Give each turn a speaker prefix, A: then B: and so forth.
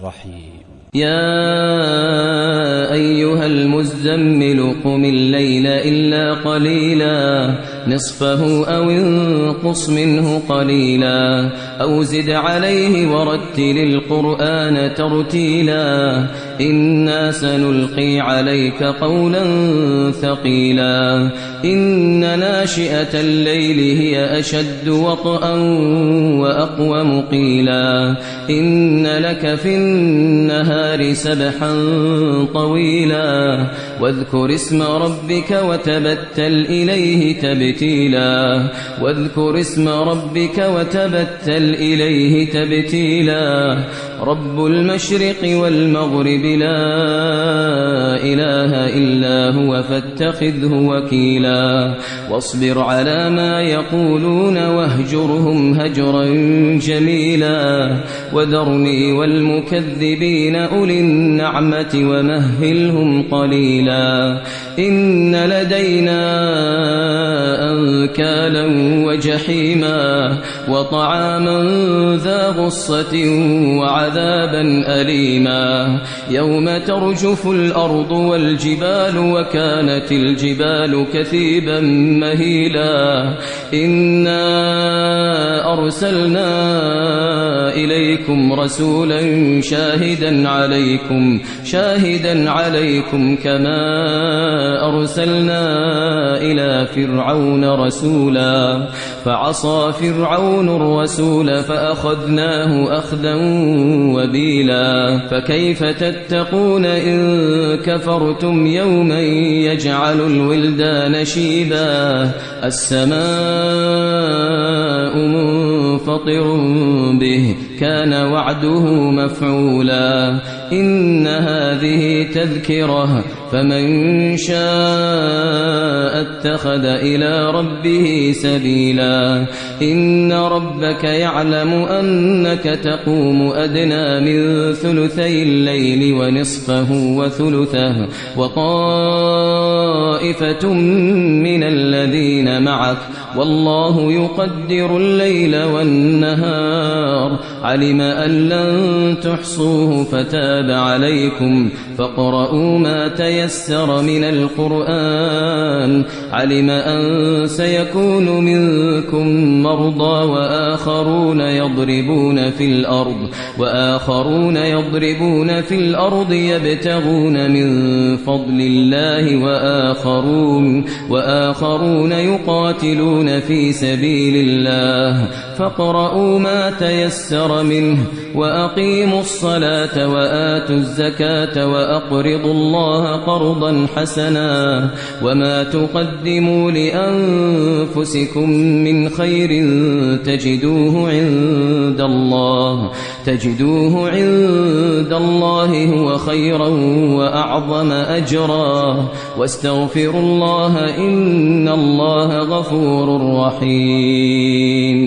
A: رحيم.
B: يا أيها المزمل قم الليل إلا قليلا نصفه أو انقص منه قليلا أو زد عليه ورتل القرآن ترتيلا إنا سنلقي عليك قولا ثقيلا إن ناشئة الليل هي أشد وطئا وأقوم قيلا إن لك في النهار سبحا طويلا واذكر اسم ربك وتبتل إليه تبتيلا واذكر اسم ربك وتبتل إليه تبتيلا رب المشرق والمغرب لا إله إلا هو فاتخذه وكيلا واصبر على ما يقولون واهجرهم هجرا جميلا وذرني والمكذبين أولي النعمة ومهلهم قليلا إن لدينا أنكالا وجحيما وطعاما ذا غصة وعذابا أليما يوم ترجف الأرض والجبال وكانت الجبال كثيبا مهيلا إنا أرسلنا إليكم رسولا شاهدا عليكم كما أرسلنا إلى فرعون رسولا فعصى فرعون الرسول فأخذناه أخذا وبيلا فكيف تتقون إن كفرتم يوما يجعل الولدان شيبا السماء منفطر به كان وعده مفعولا إن هذه تذكرة فمن شاء اتخذ إلى ربه سبيلا إن ربك يعلم أنك تقوم أدنى من ثلثي الليل ونصفه وثلثه وطائفة من الذين معك والله يقدر الليل والنهار علم أن لن تحصوه فتاب عليكم فاقرؤوا ما تيسر من القرآن علم أن سيكون منكم مرضى وآخرون يضربون في الأرض يبتغون من فضل الله وآخرون يقاتلون في سبيل الله فاقرؤوا ما تيسر منه وأقيموا الصلاة وآتوا الزكاة وأقرضوا الله قرضا حسنا وما تقدموا لأنفسكم من خير تجدوه عند الله هو خيرا وأعظم أجرا واستغفروا الله إن الله غفور رحيم.